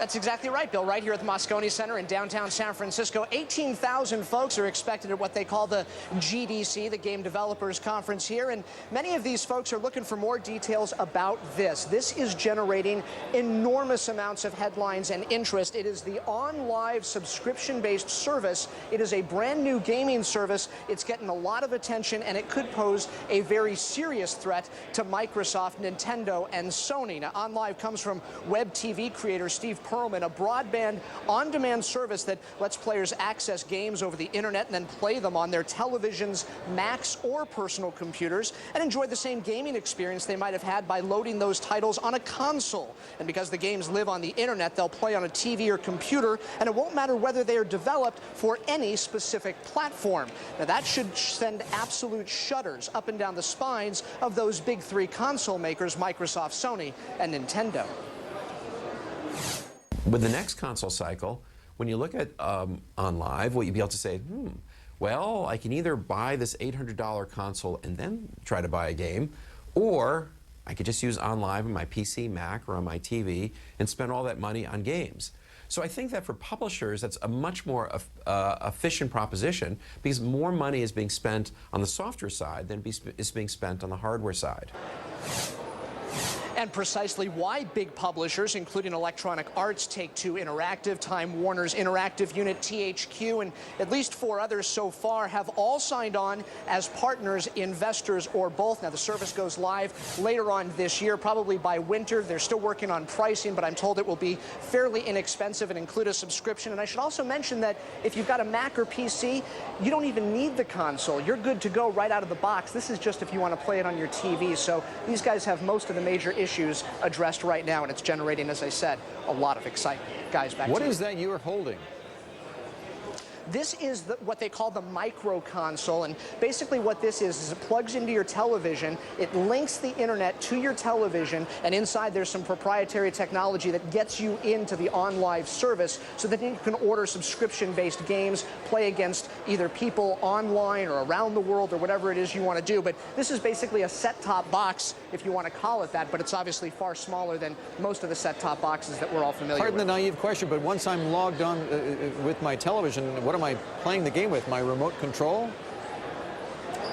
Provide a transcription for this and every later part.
That's exactly right, Bill. Right here at the Moscone Center in downtown San Francisco, 18,000 folks are expected at what they call the GDC, the Game Developers Conference here, and many of these folks are looking for more details about this. This is generating enormous amounts of headlines and interest. It is the OnLive subscription-based service. It is a brand new gaming service. It's getting a lot of attention, and it could pose a very serious threat to Microsoft, Nintendo, and Sony. Now, OnLive comes from web TV creator Steve Perlman, a broadband on-demand service that lets players access games over the internet and then play them on their televisions, Macs, or personal computers and enjoy the same gaming experience they might have had by loading those titles on a console. And because the games live on the internet, they'll play on a TV or computer, and it won't matter whether they are developed for any specific platform. Now, that should send absolute shudders up and down the spines of those big three console makers, Microsoft, Sony, and Nintendo. With the next console cycle, when you look at OnLive, what you'd be able to say, well, I can either buy this $800 console and then try to buy a game, or I could just use OnLive on my PC, Mac, or on my TV and spend all that money on games. So I think that for publishers, that's a much more efficient proposition because more money is being spent on the software side than is being spent on the hardware side. And precisely why big publishers, including Electronic Arts, Take-Two Interactive, Time Warner's Interactive Unit, THQ, and at least 4 others so far, have all signed on as partners, investors, or both. Now, the service goes live later on this year, probably by winter. They're still working on pricing, but I'm told it will be fairly inexpensive and include a subscription. And I should also mention that if you've got a Mac or PC, you don't even need the console. You're good to go right out of the box. This is just if you want to play it on your TV. So these guys have most of the major issues addressed right now, and it's generating, as I said, a lot of excitement. Guys, back to you. What is that you are holding? This is what they call the micro console, and basically what this is it plugs into your television, it links the internet to your television, and inside there's some proprietary technology that gets you into the OnLive service so that you can order subscription-based games, play against either people online or around the world or whatever it is you want to do. But this is basically a set-top box, if you want to call it that, but it's obviously far smaller than most of the set-top boxes that we're all familiar with. Pardon the naive question, but once I'm logged on with my television, what am I playing the game with? My remote control?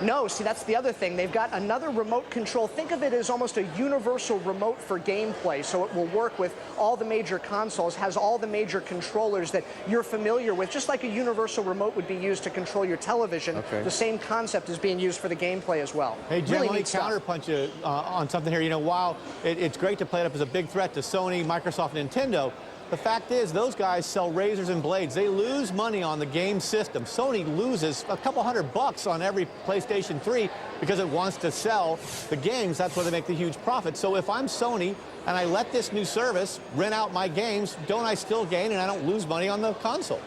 No, see, that's the other thing. They've got another remote control. Think of it as almost a universal remote for gameplay, so it will work with all the major consoles, has all the major controllers that you're familiar with, just like a universal remote would be used to control your television. Okay. The same concept is being used for the gameplay as well. Hey, Jim, let me counterpunch you on something here. You know, while it's great to play it up as a big threat to Sony, Microsoft, and Nintendo, the fact is, those guys sell razors and blades. They lose money on the game system. Sony loses a couple $100 on every PlayStation 3 because it wants to sell the games. That's where they make the huge profit. So if I'm Sony and I let this new service rent out my games, don't I still gain and I don't lose money on the console?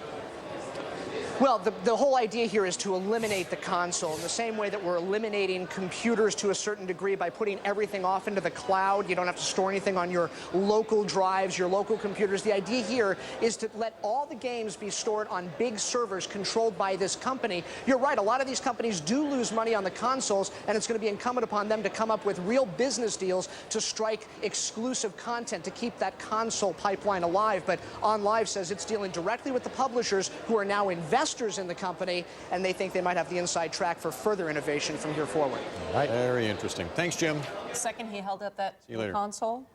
Well, the whole idea here is to eliminate the console in the same way that we're eliminating computers to a certain degree by putting everything off into the cloud. You don't have to store anything on your local drives, your local computers. The idea here is to let all the games be stored on big servers controlled by this company. You're right, a lot of these companies do lose money on the consoles, and it's going to be incumbent upon them to come up with real business deals to strike exclusive content to keep that console pipeline alive. But OnLive says it's dealing directly with the publishers who are now investors in the company, and they think they might have the inside track for further innovation from here forward. Right. Very interesting. Thanks, Jim. The second he held up that console,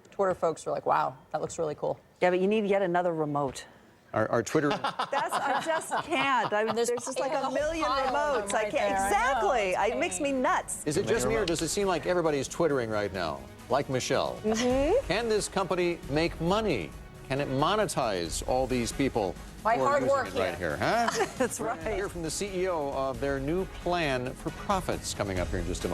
Twitter folks were like, wow, that looks really cool. yeah, but you need yet another remote. Our Twitter... I just can't. There's just like a million remotes. I can't. Exactly. It makes me nuts. Is it just me, or does it seem like everybody's Twittering right now, like Michelle? Can this company make money? Can it monetize all these people My hard work right here? Huh? That's right. We're going to hear from the CEO of their new plan for profits coming up here in just a moment.